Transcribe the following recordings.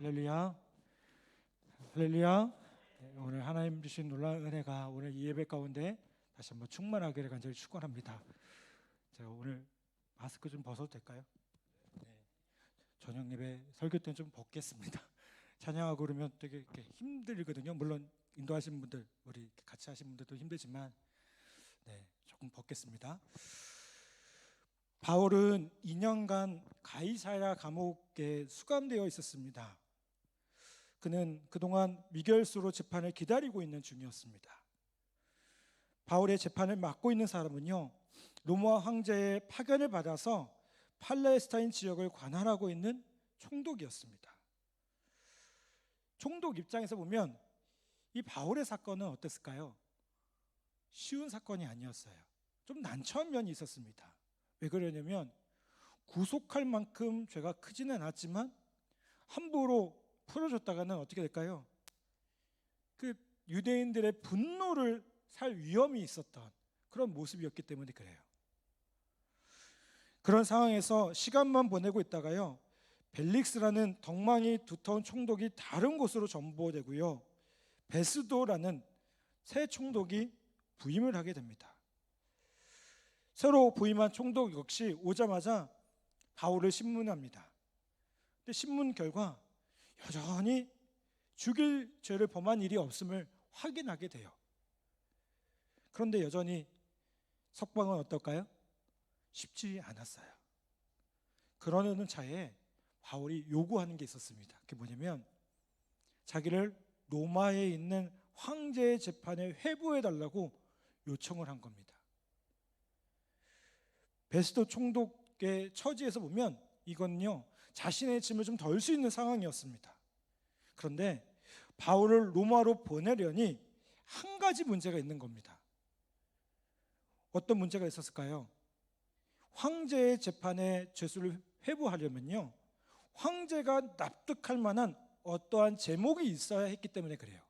할렐루야, 할렐루야. 네, 오늘 하나님 주신 놀라운 은혜가 오늘 이 예배 가운데 다시 한번 충만하기를 간절히 축원합니다. 제가 오늘 마스크 좀 벗어도 될까요? 네, 저녁 예배 설교 때는 좀 벗겠습니다. 찬양하고 그러면 되게 이렇게 힘들거든요. 물론 인도하신 분들, 우리 같이 하신 분들도 힘들지만, 네, 조금 벗겠습니다. 바울은 2년간 가이사랴 감옥에 수감되어 있었습니다. 그는 그동안 미결수로 재판을 기다리고 있는 중이었습니다. 바울의 재판을 맡고 있는 사람은요, 로마 황제의 파견을 받아서 팔레스타인 지역을 관할하고 있는 총독이었습니다. 총독 입장에서 보면 이 바울의 사건은 어땠을까요? 쉬운 사건이 아니었어요. 좀 난처한 면이 있었습니다. 왜 그러냐면 구속할 만큼 죄가 크지는 않았지만 함부로 풀어줬다가는 어떻게 될까요? 그 유대인들의 분노를 살 위험이 있었던 그런 모습이었기 때문에 그래요. 그런 상황에서 시간만 보내고 있다가요, 벨릭스라는 덕망이 두터운 총독이 다른 곳으로 전보되고요, 베스도라는 새 총독이 부임을 하게 됩니다. 새로 부임한 총독 역시 오자마자 바울을 신문합니다. 근데 신문 결과 여전히 죽일 죄를 범한 일이 없음을 확인하게 돼요. 그런데 여전히 석방은 어떨까요? 쉽지 않았어요. 그러는 차에 바울이 요구하는 게 있었습니다. 그게 뭐냐면 자기를 로마에 있는 황제의 재판에 회부해달라고 요청을 한 겁니다. 베스도 총독의 처지에서 보면 이건요, 자신의 짐을 좀 덜 수 있는 상황이었습니다. 그런데 바울을 로마로 보내려니 한 가지 문제가 있는 겁니다. 어떤 문제가 있었을까요? 황제의 재판에 죄수를 회부하려면요, 황제가 납득할 만한 어떠한 제목이 있어야 했기 때문에 그래요.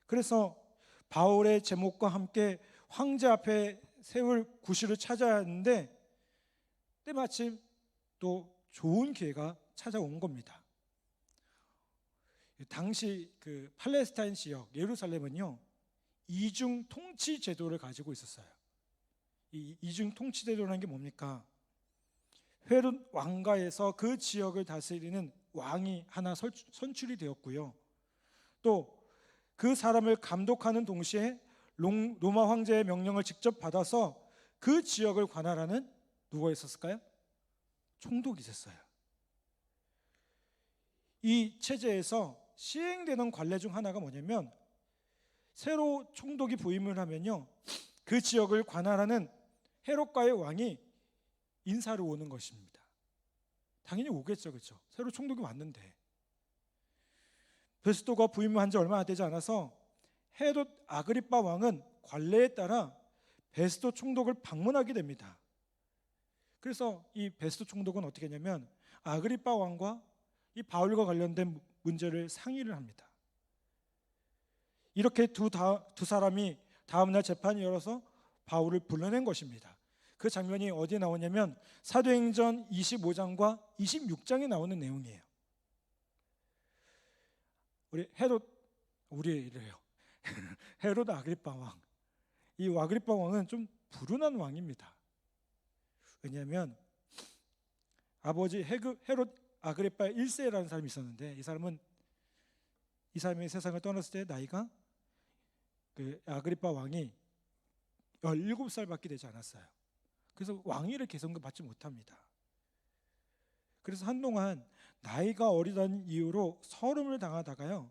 그래서 바울의 제목과 함께 황제 앞에 세울 구실을 찾아야 하는데 때마침 또 좋은 기회가 찾아온 겁니다. 당시 그 팔레스타인 지역 예루살렘은요, 이중 통치 제도를 가지고 있었어요. 이 이중 통치 제도라는 게 뭡니까? 헤롯 왕가에서 그 지역을 다스리는 왕이 하나 선출이 되었고요, 또 그 사람을 감독하는 동시에 로마 황제의 명령을 직접 받아서 그 지역을 관할하는 누가 있었을까요? 총독이 있었어요. 이 체제에서 시행되는 관례 중 하나가 뭐냐면 새로 총독이 부임을 하면요, 그 지역을 관할하는 헤롯가의 왕이 인사를 오는 것입니다. 당연히 오겠죠, 그렇죠? 새로 총독이 왔는데. 베스도가 부임한 지 얼마 되지 않아서 헤롯 아그리빠 왕은 관례에 따라 베스도 총독을 방문하게 됩니다. 그래서 이 베스도 총독은 어떻게 했냐면 아그리빠 왕과 이 바울과 관련된 문제를 상의를 합니다. 이렇게 두 사람이 다음날 재판이 열어서 바울을 불러낸 것입니다. 그 장면이 어디에 나오냐면 사도행전 25장과 26장에 나오는 내용이에요. 헤롯 아그리빠 왕. 이 아그리빠 왕은 좀 불운한 왕입니다. 왜냐하면 아버지 헤롯 아그리빠 1세라는 사람이 있었는데 이 사람이 세상을 떠났을 때 나이가 그 아그리빠 왕이 17살밖에 되지 않았어요. 그래서 왕위를 계속 받지 못합니다. 그래서 한동안 나이가 어리다는 이유로 서름을 당하다가요,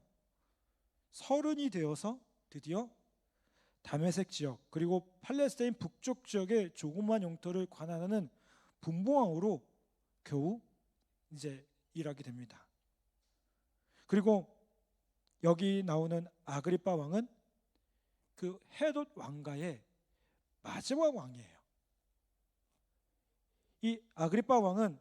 서른이 되어서 드디어 다메섹 지역 그리고 팔레스타인 북쪽 지역의 조그만 영토를 관할하는 분봉왕으로 겨우 이제 일하게 됩니다. 그리고 여기 나오는 아그리빠 왕은 그 헤롯 왕가의 마지막 왕이에요. 이 아그리빠 왕은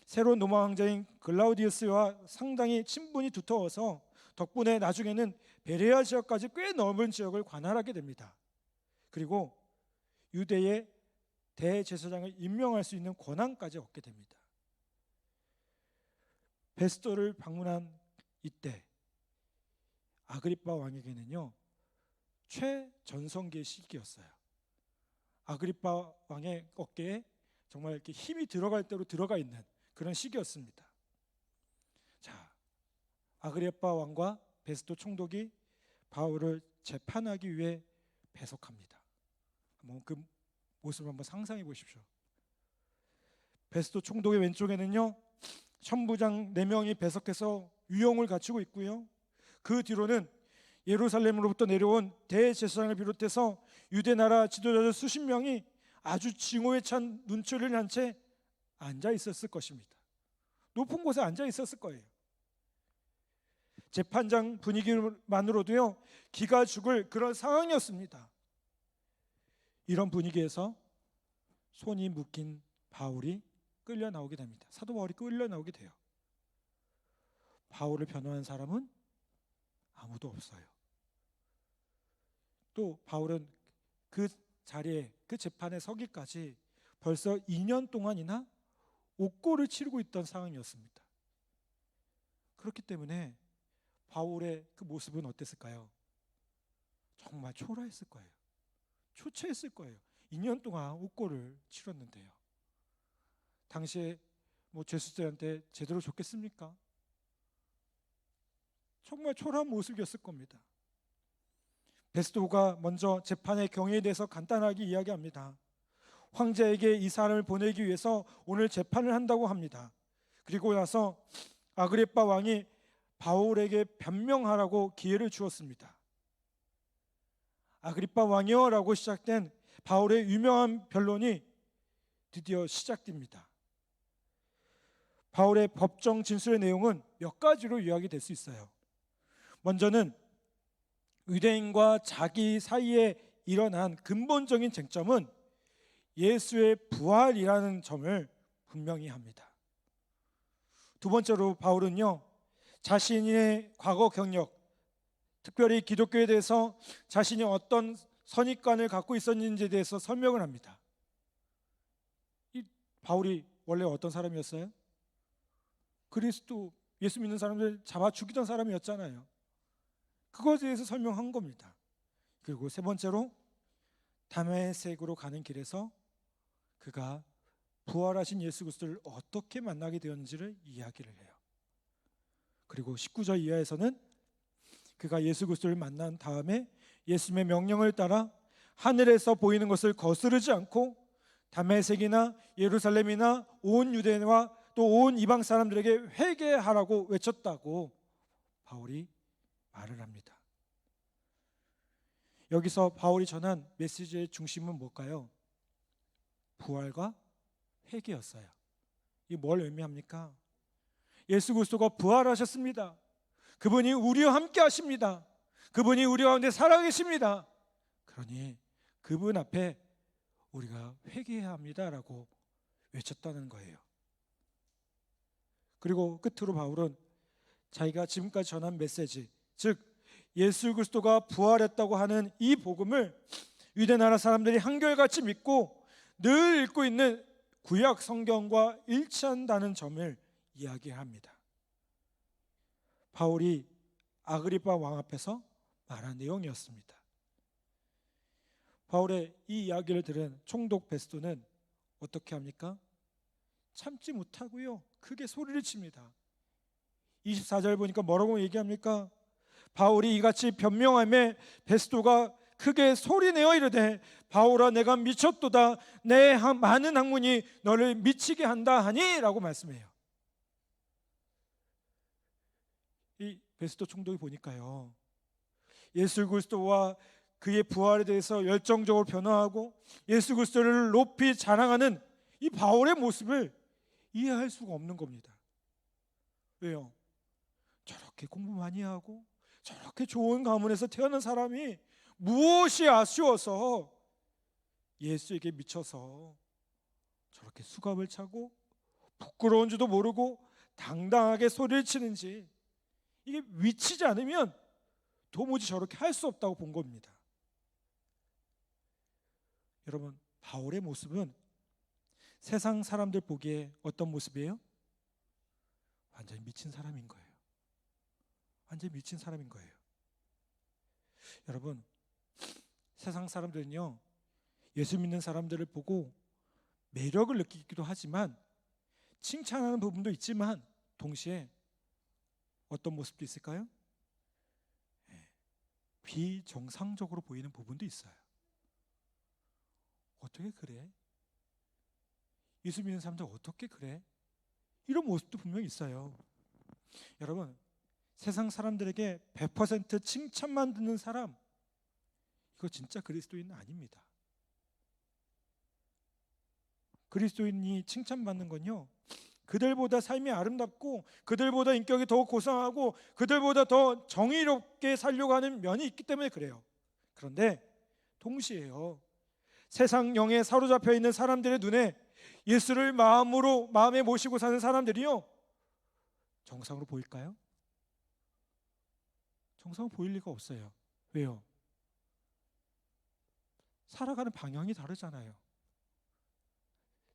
새로운 로마 왕자인 글라우디우스와 상당히 친분이 두터워서 덕분에 나중에는 베레아 지역까지 꽤 넓은 지역을 관할하게 됩니다. 그리고 유대의 대제사장을 임명할 수 있는 권한까지 얻게 됩니다. 베스도를 방문한 이때 아그리빠 왕에게는요 최전성기의 시기였어요. 아그리빠 왕의 어깨에 정말 이렇게 힘이 들어갈 대로 들어가 있는 그런 시기였습니다. 자, 아그리빠 왕과 베스도 총독이 바울을 재판하기 위해 배석합니다. 한번 그 모습을 한번 상상해 보십시오. 베스도 총독의 왼쪽에는요 천부장 4명이 배석해서 유형을 갖추고 있고요. 그 뒤로는 예루살렘으로부터 내려온 대제사장을 비롯해서 유대 나라 지도자들 수십 명이 아주 징후에 찬 눈초리를 한 채 앉아 있었을 것입니다. 높은 곳에 앉아 있었을 거예요. 재판장 분위기만으로도요 기가 죽을 그런 상황이었습니다. 이런 분위기에서 손이 묶인 바울이 끌려 나오게 됩니다. 사도 바울이 끌려 나오게 돼요. 바울을 변호한 사람은 아무도 없어요. 또 바울은 그 자리에 그 재판에 서기까지 벌써 2년 동안이나 옥고를 치르고 있던 상황이었습니다. 그렇기 때문에 바울의 그 모습은 어땠을까요? 정말 초라했을 거예요. 초췌했을 거예요. 2년 동안 옥고를 치렀는데요. 당시에 죄수들한테 제대로 줬겠습니까? 정말 초라한 모습이었을 겁니다. 베스도가 먼저 재판의 경위에 대해서 간단하게 이야기합니다. 황제에게 이 사람을 보내기 위해서 오늘 재판을 한다고 합니다. 그리고 나서 아그리빠 왕이 바울에게 변명하라고 기회를 주었습니다. 아그리빠 왕이여 라고 시작된 바울의 유명한 변론이 드디어 시작됩니다. 바울의 법정 진술의 내용은 몇 가지로 요약이 될 수 있어요. 먼저는 유대인과 자기 사이에 일어난 근본적인 쟁점은 예수의 부활이라는 점을 분명히 합니다. 두 번째로 바울은요 자신의 과거 경력, 특별히 기독교에 대해서 자신이 어떤 선입관을 갖고 있었는지에 대해서 설명을 합니다. 이 바울이 원래 어떤 사람이었어요? 그리스도 예수 믿는 사람들 잡아 죽이던 사람이었잖아요. 그것에 대해서 설명한 겁니다. 그리고 세 번째로 다메섹으로 가는 길에서 그가 부활하신 예수 그리스도를 어떻게 만나게 되었는지를 이야기를 해요. 그리고 19절 이하에서는 그가 예수 그리스도를 만난 다음에 예수님의 명령을 따라 하늘에서 보이는 것을 거스르지 않고 다메섹이나 예루살렘이나 온 유대와 또 온 이방 사람들에게 회개하라고 외쳤다고 바울이 말을 합니다. 여기서 바울이 전한 메시지의 중심은 뭘까요? 부활과 회개였어요. 이게 뭘 의미합니까? 예수 그리스도가 부활하셨습니다. 그분이 우리와 함께 하십니다. 그분이 우리 가운데 살아계십니다. 그러니 그분 앞에 우리가 회개해야 합니다라고 외쳤다는 거예요. 그리고 끝으로 바울은 자기가 지금까지 전한 메시지, 즉 예수 그리스도가 부활했다고 하는 이 복음을 유대 나라 사람들이 한결같이 믿고 늘 읽고 있는 구약 성경과 일치한다는 점을 이야기합니다. 바울이 아그리빠 왕 앞에서 말한 내용이었습니다. 바울의 이 이야기를 들은 총독 베스도는 어떻게 합니까? 참지 못하고요 크게 소리를 칩니다. 24절 보니까 뭐라고 얘기합니까? 바울이 이같이 변명하며 베스도가 크게 소리내어 이르되 바울아 내가 미쳤도다 내 많은 학문이 너를 미치게 한다 하니 라고 말씀해요. 이 베스도 총독이 보니까요 예수 그리스도와 그의 부활에 대해서 열정적으로 변화하고 예수 그리스도를 높이 자랑하는 이 바울의 모습을 이해할 수가 없는 겁니다. 왜요? 저렇게 공부 많이 하고 저렇게 좋은 가문에서 태어난 사람이 무엇이 아쉬워서 예수에게 미쳐서 저렇게 수갑을 차고 부끄러운 줄도 모르고 당당하게 소리를 치는지, 이게 미치지 않으면 도무지 저렇게 할 수 없다고 본 겁니다. 여러분, 바울의 모습은 세상 사람들 보기에 어떤 모습이에요? 완전히 미친 사람인 거예요. 완전히 미친 사람인 거예요. 여러분, 세상 사람들은요, 예수 믿는 사람들을 보고 매력을 느끼기도 하지만 칭찬하는 부분도 있지만 동시에 어떤 모습도 있을까요? 비정상적으로 보이는 부분도 있어요. 어떻게 그래? 예수 믿는 사람들 어떻게 그래? 이런 모습도 분명히 있어요. 여러분, 세상 사람들에게 100% 칭찬만 듣는 사람, 이거 진짜 그리스도인은 아닙니다. 그리스도인이 칭찬받는 건요, 그들보다 삶이 아름답고 그들보다 인격이 더 고상하고 그들보다 더 정의롭게 살려고 하는 면이 있기 때문에 그래요. 그런데 동시에요, 세상 영에 사로잡혀 있는 사람들의 눈에 예수를 마음에 모시고 사는 사람들이요, 정상으로 보일까요? 정상으로 보일 리가 없어요. 왜요? 살아가는 방향이 다르잖아요.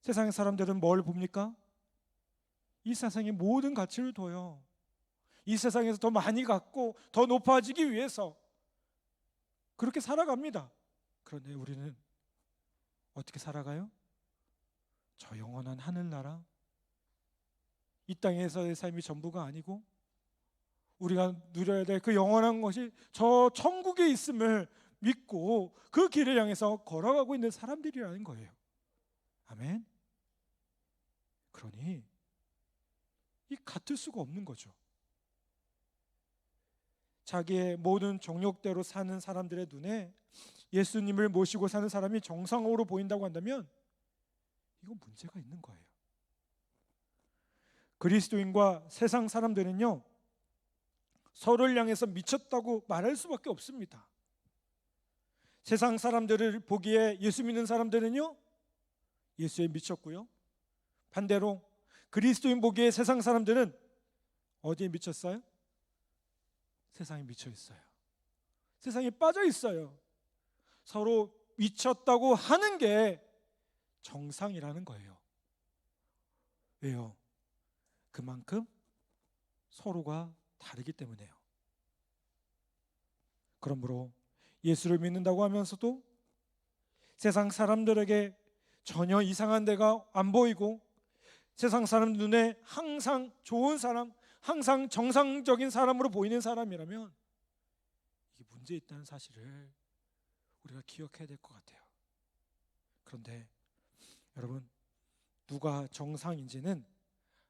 세상의 사람들은 뭘 봅니까? 이 세상의 모든 가치를 둬요. 이 세상에서 더 많이 갖고 더 높아지기 위해서 그렇게 살아갑니다. 그런데 우리는 어떻게 살아가요? 저 영원한 하늘나라, 이 땅에서의 삶이 전부가 아니고 우리가 누려야 될 그 영원한 것이 저 천국에 있음을 믿고 그 길을 향해서 걸어가고 있는 사람들이라는 거예요. 아멘. 그러니 이 같을 수가 없는 거죠. 자기의 모든 정욕대로 사는 사람들의 눈에 예수님을 모시고 사는 사람이 정상으로 보인다고 한다면 이건 문제가 있는 거예요. 그리스도인과 세상 사람들은요, 서로를 향해서 미쳤다고 말할 수밖에 없습니다. 세상 사람들을 보기에 예수 믿는 사람들은요, 예수에 미쳤고요, 반대로 그리스도인 보기에 세상 사람들은 어디에 미쳤어요? 세상에 미쳐 있어요. 세상에 빠져 있어요. 서로 미쳤다고 하는 게 정상이라는 거예요. 왜요? 그만큼 서로가 다르기 때문에요. 그러므로 예수를 믿는다고 하면서도 세상 사람들에게 전혀 이상한 데가 안 보이고 세상 사람 눈에 항상 좋은 사람, 항상 정상적인 사람으로 보이는 사람이라면 이게 문제 있다는 사실을 우리가 기억해야 될 것 같아요. 그런데 여러분, 누가 정상인지는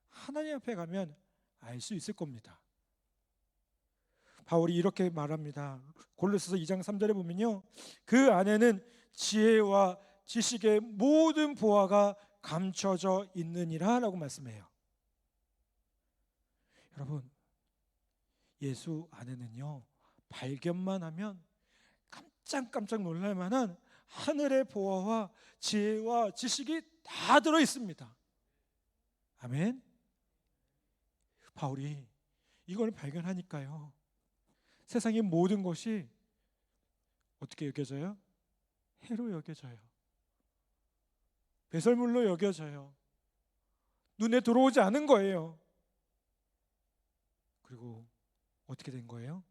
하나님 앞에 가면 알 수 있을 겁니다. 바울이 이렇게 말합니다. 골로새서 2장 3절에 보면요, 그 안에는 지혜와 지식의 모든 보화가 감춰져 있느니라 라고 말씀해요. 여러분, 예수 안에는요, 발견만 하면 깜짝깜짝 놀랄 만한 하늘의 보화와 지혜와 지식이 다 들어 있습니다. 아멘. 바울이 이걸 발견하니까요, 세상의 모든 것이 어떻게 여겨져요? 해로 여겨져요. 배설물로 여겨져요. 눈에 들어오지 않은 거예요. 그리고 어떻게 된 거예요?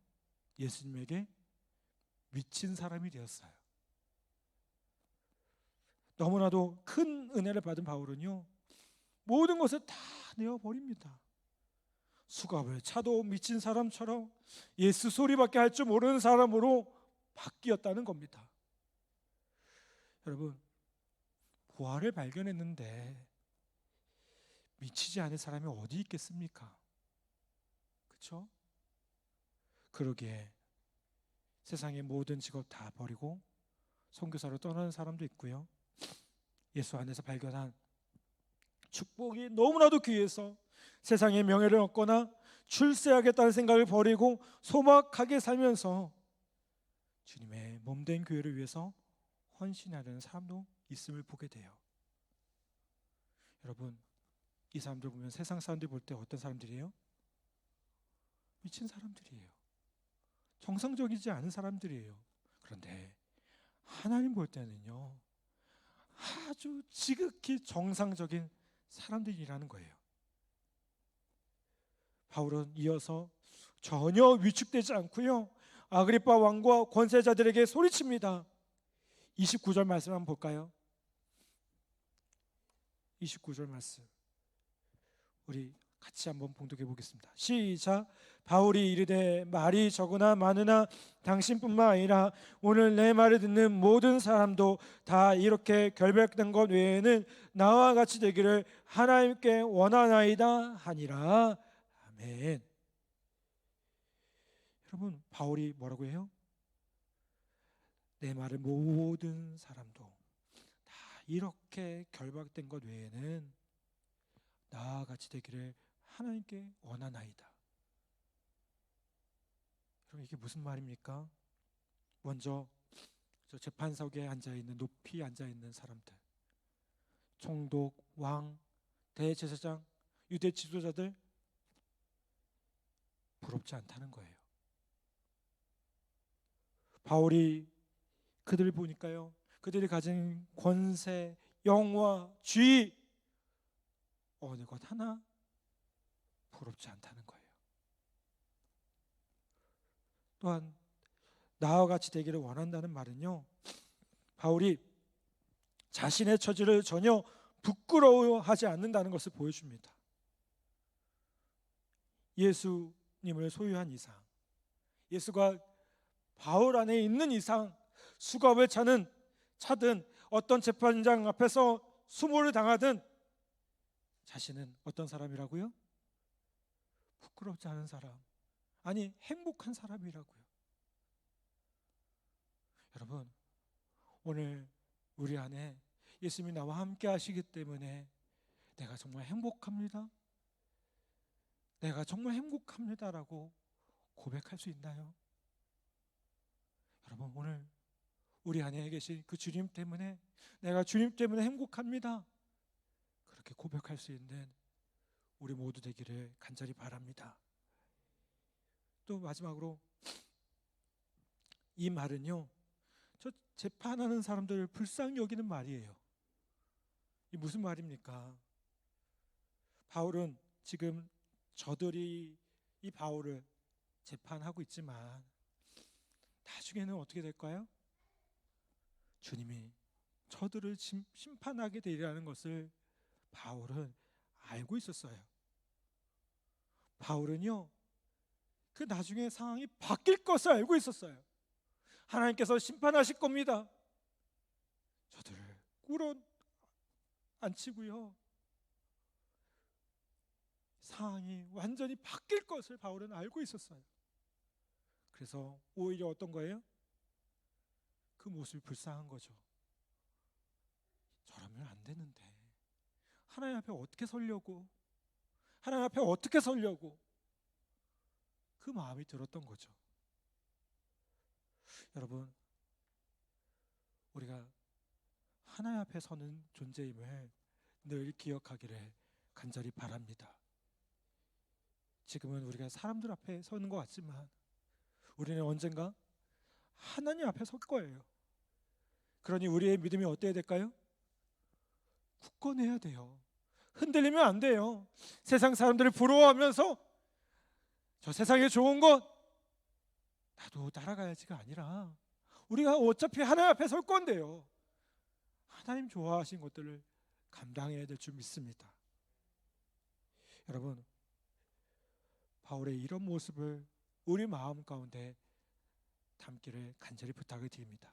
예수님에게 미친 사람이 되었어요. 너무나도 큰 은혜를 받은 바울은요, 모든 것을 다 내어버립니다. 수갑을 차도 미친 사람처럼 예수 소리밖에 할 줄 모르는 사람으로 바뀌었다는 겁니다. 여러분, 부활을 발견했는데 미치지 않은 사람이 어디 있겠습니까? 그렇죠? 그러기에 세상의 모든 직업 다 버리고 선교사로 떠나는 사람도 있고요, 예수 안에서 발견한 축복이 너무나도 귀해서 세상의 명예를 얻거나 출세하겠다는 생각을 버리고 소박하게 살면서 주님의 몸된 교회를 위해서 헌신하려는 사람도 있음을 보게 돼요. 여러분, 이 사람들 보면 세상 사람들이 볼 때 어떤 사람들이에요? 미친 사람들이에요. 정상적이지 않은 사람들이에요. 그런데 하나님 볼 때는요, 아주 지극히 정상적인 사람들이라는 거예요. 바울은 이어서 전혀 위축되지 않고요, 아그리파 왕과 권세자들에게 소리칩니다. 29절 말씀 한번 볼까요? 29절 말씀 우리 같이 한번 봉독해 보겠습니다. 시작. 바울이 이르되 말이 적으나 많으나 당신뿐만 아니라 오늘 내 말을 듣는 모든 사람도 다 이렇게 결백된 것 외에는 나와 같이 되기를 하나님께 원하나이다 하니라. 아멘. 여러분, 바울이 뭐라고 해요? 내 말을 모든 사람도 다 이렇게 결박된 것 외에는 나와 같이 되기를 하나님께 원하나이다. 그럼 이게 무슨 말입니까? 먼저 저 재판석에 앉아있는, 높이 앉아있는 사람들, 총독, 왕, 대제사장, 유대 지도자들 부럽지 않다는 거예요. 바울이 그들을 보니까요, 그들이 가진 권세, 영화, 지위 어느 것 하나 부럽지 않다는 거예요. 또한 나와 같이 되기를 원한다는 말은요, 바울이 자신의 처지를 전혀 부끄러워하지 않는다는 것을 보여줍니다. 예수님을 소유한 이상, 예수가 바울 안에 있는 이상, 수갑을 차든 어떤 재판장 앞에서 수모를 당하든 자신은 어떤 사람이라고요? 부끄럽지 않은 사람, 아니 행복한 사람이라고요. 여러분, 오늘 우리 안에 예수님이 나와 함께 하시기 때문에 내가 정말 행복합니다, 내가 정말 행복합니다라고 고백할 수 있나요? 여러분, 오늘 우리 안에 계신 그 주님 때문에, 내가 주님 때문에 행복합니다, 그렇게 고백할 수 있는 우리 모두 되기를 간절히 바랍니다. 또 마지막으로, 이 말은요, 저 재판하는 사람들을 불쌍히 여기는 말이에요. 이 무슨 말입니까? 바울은 지금 저들이 이 바울을 재판하고 있지만 나중에는 어떻게 될까요? 주님이 저들을 심판하게 되리라는 것을 바울은 알고 있었어요. 바울은요, 그 나중에 상황이 바뀔 것을 알고 있었어요. 하나님께서 심판하실 겁니다. 저들을 꿇어 앉히고요, 상황이 완전히 바뀔 것을 바울은 알고 있었어요. 그래서 오히려 어떤 거예요? 그 모습이 불쌍한 거죠. 저러면 안 되는데 하나님 앞에 어떻게 서려고, 하나님 앞에 어떻게 서려고, 그 마음이 들었던 거죠. 여러분, 우리가 하나님 앞에 서는 존재임을 늘 기억하기를 간절히 바랍니다. 지금은 우리가 사람들 앞에 서는 것 같지만 우리는 언젠가 하나님 앞에 설 거예요. 그러니 우리의 믿음이 어때야 될까요? 굳건해야 돼요. 흔들리면 안 돼요. 세상 사람들을 부러워하면서 저 세상에 좋은 것 나도 따라가야지가 아니라, 우리가 어차피 하나님 앞에 설 건데요, 하나님 좋아하신 것들을 감당해야 될 줄 믿습니다. 여러분, 바울의 이런 모습을 우리 마음 가운데 담기를 간절히 부탁을 드립니다.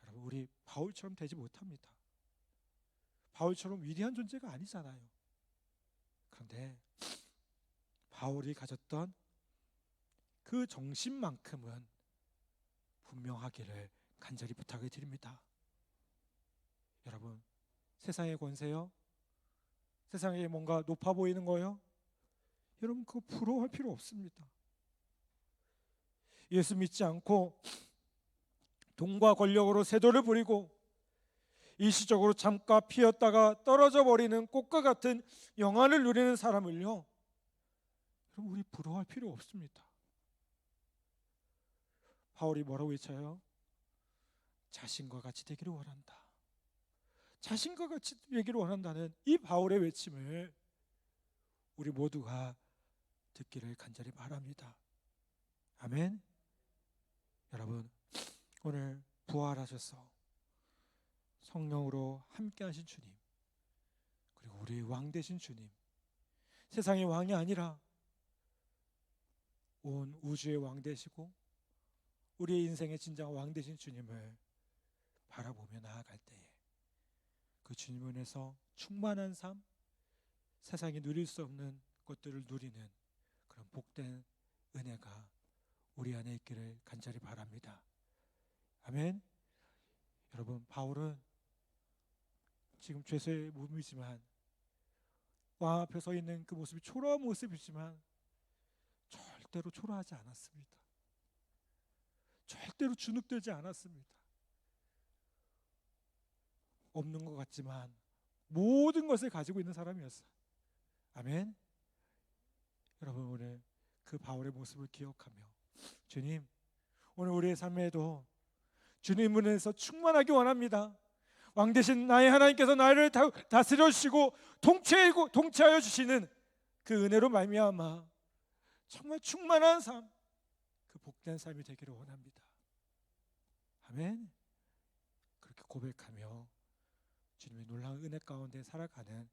여러분, 우리 바울처럼 되지 못합니다. 바울처럼 위대한 존재가 아니잖아요. 그런데 바울이 가졌던 그 정신만큼은 분명하기를 간절히 부탁을 드립니다. 여러분, 세상의 권세요, 세상에 뭔가 높아 보이는 거요, 여러분 그거 부러워할 필요 없습니다. 예수 믿지 않고 돈과 권력으로 세도를 부리고 일시적으로 잠깐 피었다가 떨어져 버리는 꽃과 같은 영화를 누리는 사람을요, 여러분 우리 부러워할 필요 없습니다. 바울이 뭐라고 외쳐요? 자신과 같이 되기를 원한다. 자신과 같이 되기를 원한다는 이 바울의 외침을 우리 모두가 듣기를 간절히 바랍니다. 아멘. 여러분, 오늘 부활하셔서 성령으로 함께 하신 주님, 그리고 우리의 왕 되신 주님, 세상의 왕이 아니라 온 우주의 왕 되시고 우리의 인생의 진정 왕 되신 주님을 바라보며 나아갈 때에 그 주님 안에서 충만한 삶, 세상이 누릴 수 없는 것들을 누리는 그런 복된 은혜가 우리 안에 있기를 간절히 바랍니다. 아멘. 여러분, 바울은 지금 죄수의 몸이지만 왕 앞에 서 있는 그 모습이 초라한 모습이지만 절대로 초라하지 않았습니다. 절대로 주눅들지 않았습니다. 없는 것 같지만 모든 것을 가지고 있는 사람이었어요. 아멘. 여러분, 오늘 그 바울의 모습을 기억하며 주님, 오늘 우리의 삶에도 주님 은혜에서 충만하기 원합니다. 왕 되신 나의 하나님께서 나를 다스려 주시고 통치하여 주시는 그 은혜로 말미암아 정말 충만한 삶, 그 복된 삶이 되기를 원합니다. 아멘. 그렇게 고백하며 주님의 놀라운 은혜 가운데 살아가는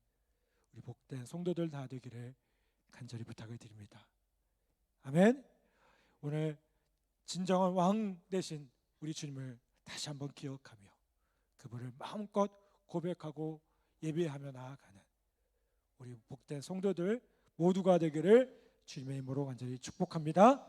우리 복된 성도들 다 되기를 간절히 부탁을 드립니다. 아멘. 오늘 진정한 왕 되신 우리 주님을 다시 한번 기억하며 그분을 마음껏 고백하고 예배하며 나아가는 우리 복된 성도들 모두가 되기를 주님의 이름으로 간절히 축복합니다.